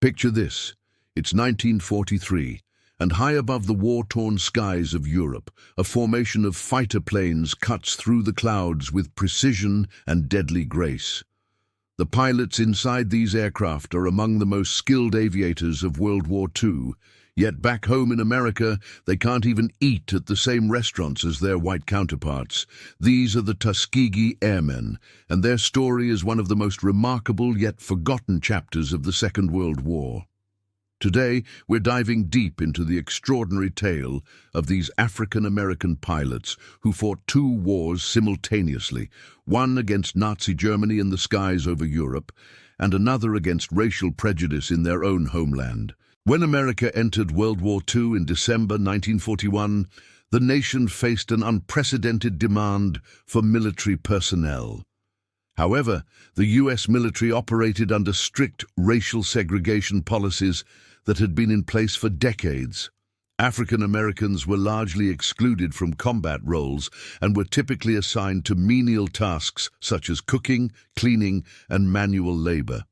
Picture this. It's 1943, and high above the war-torn skies of Europe, a formation of fighter planes cuts through the clouds with precision and deadly grace. The pilots inside these aircraft are among the most skilled aviators of World War II, yet back home in America, they can't even eat at the same restaurants as their white counterparts. These are the Tuskegee Airmen, and their story is one of the most remarkable yet forgotten chapters of the Second World War. Today, we're diving deep into the extraordinary tale of these African-American pilots who fought two wars simultaneously, one against Nazi Germany in the skies over Europe, and another against racial prejudice in their own homeland. When America entered World War II in December 1941, the nation faced an unprecedented demand for military personnel. However, the U.S. military operated under strict racial segregation policies that had been in place for decades. African Americans were largely excluded from combat roles and were typically assigned to menial tasks such as cooking, cleaning, and manual labor.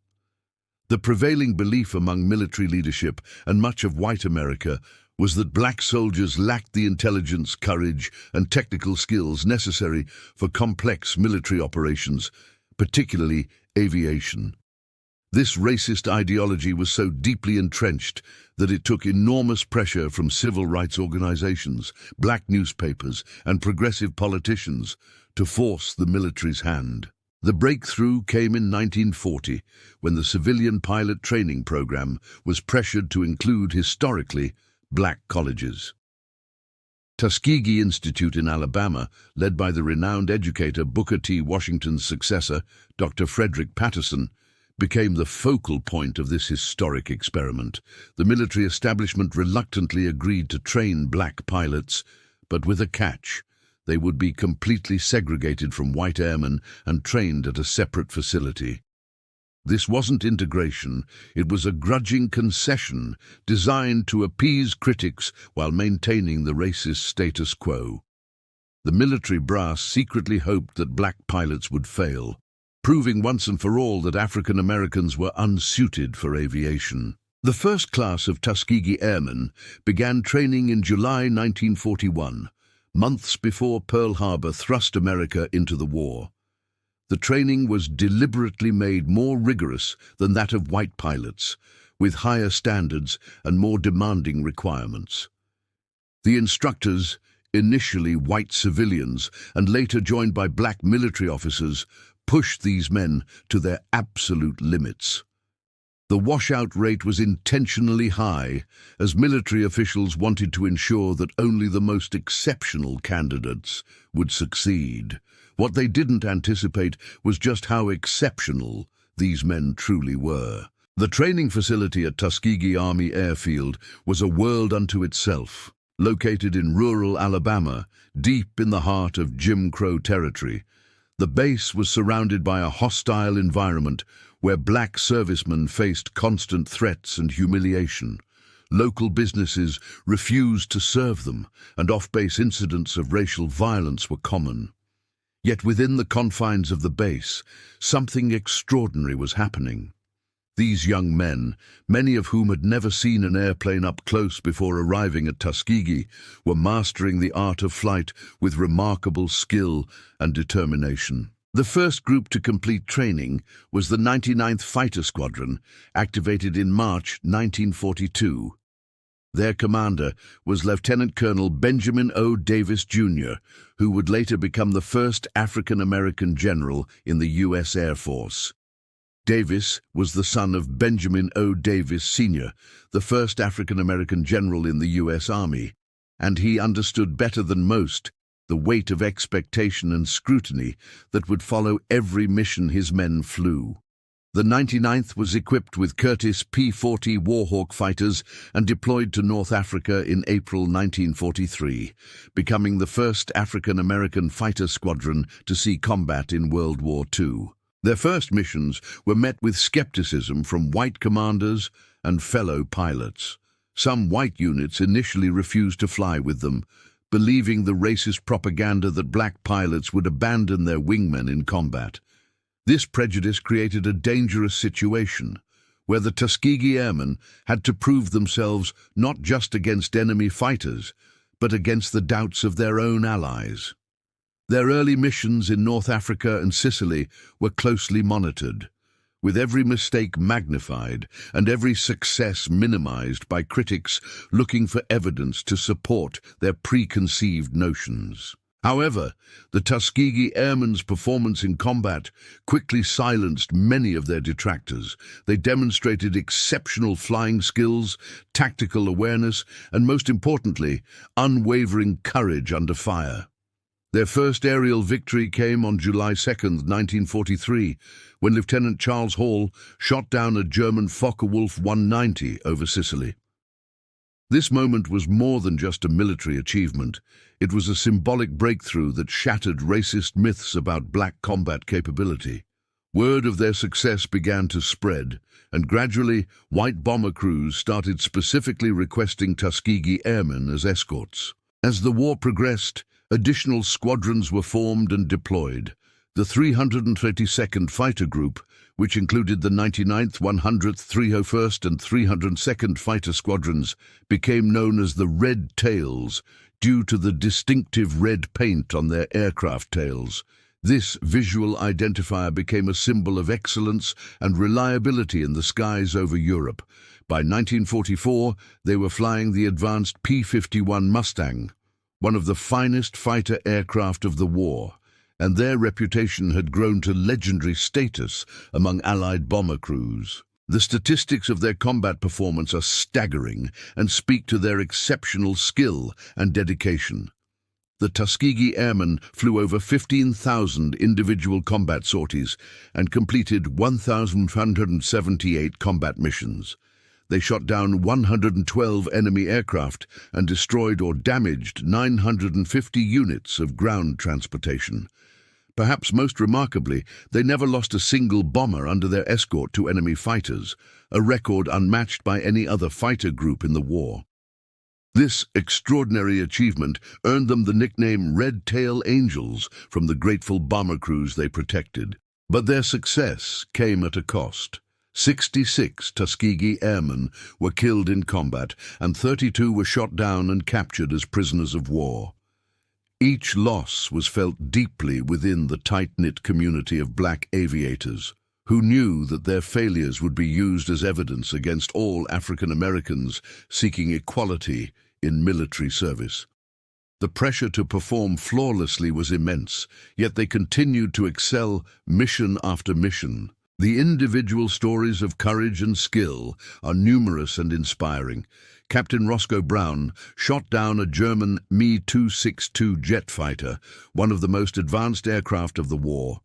The prevailing belief among military leadership and much of white America was that black soldiers lacked the intelligence, courage, and technical skills necessary for complex military operations, particularly aviation. This racist ideology was so deeply entrenched that it took enormous pressure from civil rights organizations, black newspapers, and progressive politicians to force the military's hand. The breakthrough came in 1940, when the civilian pilot training program was pressured to include historically black colleges. Tuskegee Institute in Alabama, led by the renowned educator Booker T. Washington's successor, Dr. Frederick Patterson, became the focal point of this historic experiment. The military establishment reluctantly agreed to train black pilots, but with a catch. They would be completely segregated from white airmen and trained at a separate facility. This wasn't integration, it was a grudging concession designed to appease critics while maintaining the racist status quo. The military brass secretly hoped that black pilots would fail, proving once and for all that African Americans were unsuited for aviation. The first class of Tuskegee Airmen began training in July 1941, months before Pearl Harbor thrust America into the war. The training was deliberately made more rigorous than that of white pilots, with higher standards and more demanding requirements. The instructors, initially white civilians and later joined by black military officers, pushed these men to their absolute limits. The washout rate was intentionally high, as military officials wanted to ensure that only the most exceptional candidates would succeed. What they didn't anticipate was just how exceptional these men truly were. The training facility at Tuskegee Army Airfield was a world unto itself. Located in rural Alabama, deep in the heart of Jim Crow territory, the base was surrounded by a hostile environment where black servicemen faced constant threats and humiliation. Local businesses refused to serve them, and off-base incidents of racial violence were common. Yet within the confines of the base, something extraordinary was happening. These young men, many of whom had never seen an airplane up close before arriving at Tuskegee, were mastering the art of flight with remarkable skill and determination. The first group to complete training was the 99th Fighter Squadron, activated in March 1942. Their commander was Lieutenant Colonel Benjamin O. Davis, Jr., who would later become the first African-American general in the U.S. Air Force. Davis was the son of Benjamin O. Davis, Sr., the first African-American general in the U.S. Army, and he understood better than most the weight of expectation and scrutiny that would follow every mission his men flew. The 99th was equipped with Curtiss P-40 Warhawk fighters and deployed to North Africa in April 1943, becoming the first African-American fighter squadron to see combat in World War II. Their first missions were met with skepticism from white commanders and fellow pilots. Some white units initially refused to fly with them, believing the racist propaganda that black pilots would abandon their wingmen in combat. This prejudice created a dangerous situation. where the Tuskegee Airmen had to prove themselves not just against enemy fighters, but against the doubts of their own allies. Their early missions in North Africa and Sicily were closely monitored, with every mistake magnified and every success minimized by critics looking for evidence to support their preconceived notions. However, the Tuskegee Airmen's performance in combat quickly silenced many of their detractors. They demonstrated exceptional flying skills, tactical awareness, and most importantly, unwavering courage under fire. Their first aerial victory came on July 2, 1943, when Lieutenant Charles Hall shot down a German Focke-Wulf 190 over Sicily. This moment was more than just a military achievement. It was a symbolic breakthrough that shattered racist myths about black combat capability. Word of their success began to spread, and gradually, white bomber crews started specifically requesting Tuskegee Airmen as escorts. As the war progressed, additional squadrons were formed and deployed. The 332nd Fighter Group, which included the 99th, 100th, 301st and 302nd Fighter Squadrons, became known as the Red Tails due to the distinctive red paint on their aircraft tails. This visual identifier became a symbol of excellence and reliability in the skies over Europe. By 1944, they were flying the advanced P-51 Mustang, one of the finest fighter aircraft of the war, and their reputation had grown to legendary status among Allied bomber crews. The statistics of their combat performance are staggering and speak to their exceptional skill and dedication. The Tuskegee Airmen flew over 15,000 individual combat sorties and completed 1,178 combat missions. They shot down 112 enemy aircraft and destroyed or damaged 950 units of ground transportation. Perhaps most remarkably, they never lost a single bomber under their escort to enemy fighters, a record unmatched by any other fighter group in the war. This extraordinary achievement earned them the nickname Red Tail Angels from the grateful bomber crews they protected. But their success came at a cost. 66 Tuskegee Airmen were killed in combat, and 32 were shot down and captured as prisoners of war. Each loss was felt deeply within the tight-knit community of black aviators, who knew that their failures would be used as evidence against all African Americans seeking equality in military service. The pressure to perform flawlessly was immense, yet they continued to excel mission after mission. The individual stories of courage and skill are numerous and inspiring. Captain Roscoe Brown shot down a German Me-262 jet fighter, one of the most advanced aircraft of the war.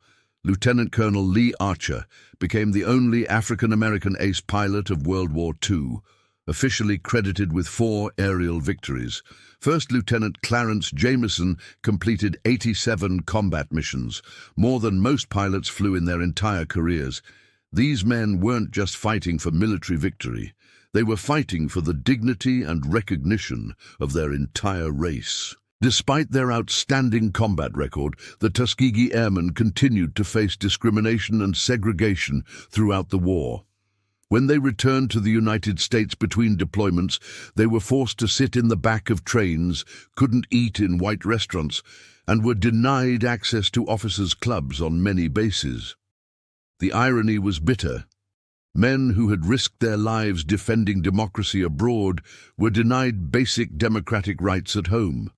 Lieutenant Colonel Lee Archer became the only African-American ace pilot of World War II, officially credited with 4 aerial victories. First Lieutenant Clarence Jameson completed 87 combat missions, more than most pilots flew in their entire careers. These men weren't just fighting for military victory. They were fighting for the dignity and recognition of their entire race. Despite their outstanding combat record, the Tuskegee Airmen continued to face discrimination and segregation throughout the war. When they returned to the United States between deployments, they were forced to sit in the back of trains, couldn't eat in white restaurants, and were denied access to officers' clubs on many bases. The irony was bitter. Men who had risked their lives defending democracy abroad were denied basic democratic rights at home.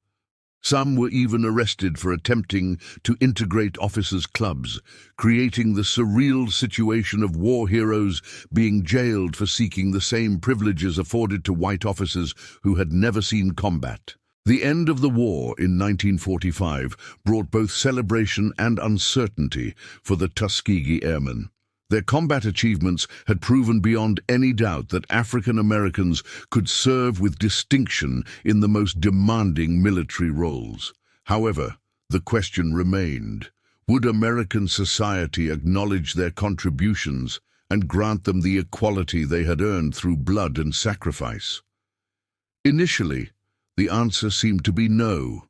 Some were even arrested for attempting to integrate officers' clubs, creating the surreal situation of war heroes being jailed for seeking the same privileges afforded to white officers who had never seen combat. The end of the war in 1945 brought both celebration and uncertainty for the Tuskegee Airmen. Their combat achievements had proven beyond any doubt that African Americans could serve with distinction in the most demanding military roles. However, the question remained: would American society acknowledge their contributions and grant them the equality they had earned through blood and sacrifice? Initially, the answer seemed to be no.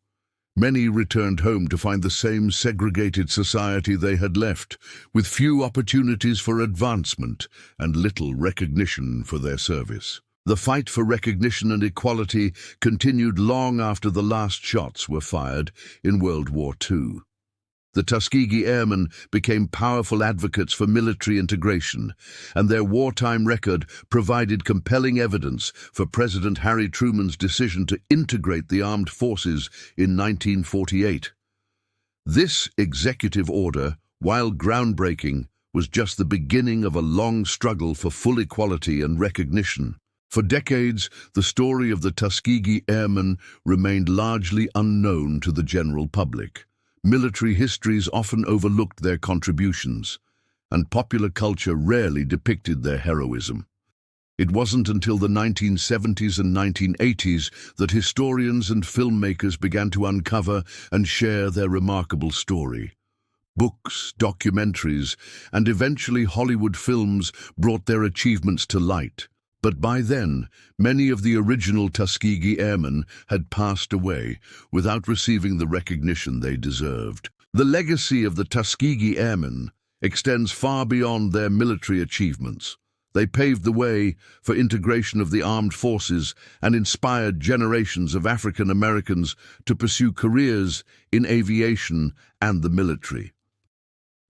Many returned home to find the same segregated society they had left, with few opportunities for advancement and little recognition for their service. The fight for recognition and equality continued long after the last shots were fired in World War II. The Tuskegee Airmen became powerful advocates for military integration, and their wartime record provided compelling evidence for President Harry Truman's decision to integrate the armed forces in 1948. This executive order, while groundbreaking, was just the beginning of a long struggle for full equality and recognition. For decades, the story of the Tuskegee Airmen remained largely unknown to the general public. Military histories often overlooked their contributions, and popular culture rarely depicted their heroism. It wasn't until the 1970s and 1980s that historians and filmmakers began to uncover and share their remarkable story. Books, documentaries, and eventually Hollywood films brought their achievements to light. But by then, many of the original Tuskegee Airmen had passed away without receiving the recognition they deserved. The legacy of the Tuskegee Airmen extends far beyond their military achievements. They paved the way for integration of the armed forces and inspired generations of African Americans to pursue careers in aviation and the military.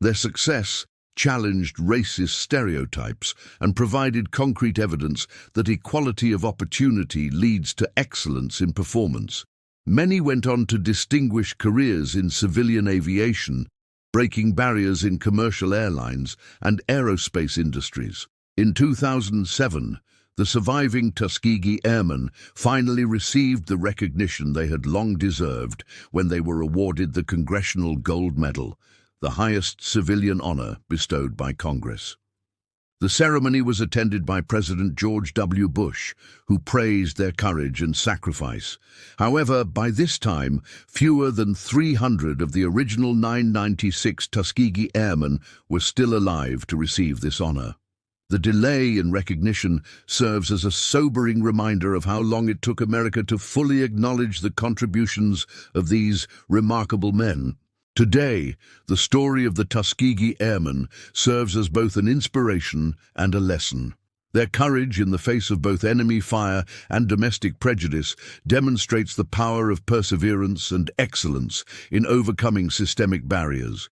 Their success challenged racist stereotypes and provided concrete evidence that equality of opportunity leads to excellence in performance. Many went on to distinguish careers in civilian aviation, breaking barriers in commercial airlines and aerospace industries. In 2007, the surviving Tuskegee Airmen finally received the recognition they had long deserved when they were awarded the Congressional Gold Medal, the highest civilian honor bestowed by Congress. The ceremony was attended by President George W. Bush, who praised their courage and sacrifice. However, by this time, fewer than 300 of the original 996 Tuskegee Airmen were still alive to receive this honor. The delay in recognition serves as a sobering reminder of how long it took America to fully acknowledge the contributions of these remarkable men. Today, the story of the Tuskegee Airmen serves as both an inspiration and a lesson. Their courage in the face of both enemy fire and domestic prejudice demonstrates the power of perseverance and excellence in overcoming systemic barriers.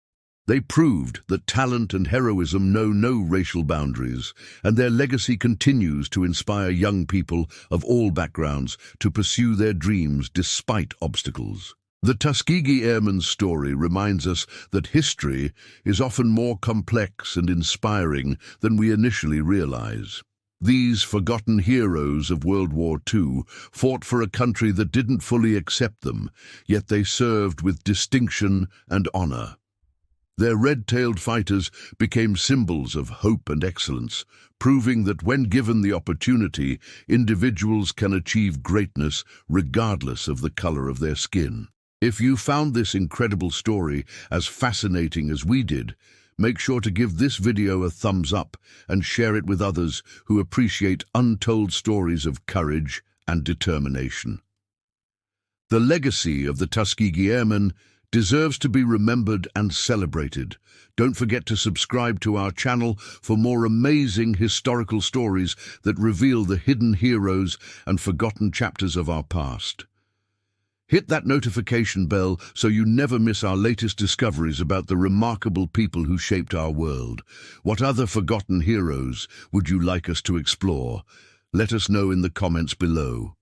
They proved that talent and heroism know no racial boundaries, and their legacy continues to inspire young people of all backgrounds to pursue their dreams despite obstacles. The Tuskegee Airmen's story reminds us that history is often more complex and inspiring than we initially realize. These forgotten heroes of World War II fought for a country that didn't fully accept them, yet they served with distinction and honor. Their red-tailed fighters became symbols of hope and excellence, proving that when given the opportunity, individuals can achieve greatness regardless of the color of their skin. If you found this incredible story as fascinating as we did, make sure to give this video a thumbs up and share it with others who appreciate untold stories of courage and determination. The legacy of the Tuskegee Airmen deserves to be remembered and celebrated. Don't forget to subscribe to our channel for more amazing historical stories that reveal the hidden heroes and forgotten chapters of our past. Hit that notification bell so you never miss our latest discoveries about the remarkable people who shaped our world. What other forgotten heroes would you like us to explore? Let us know in the comments below.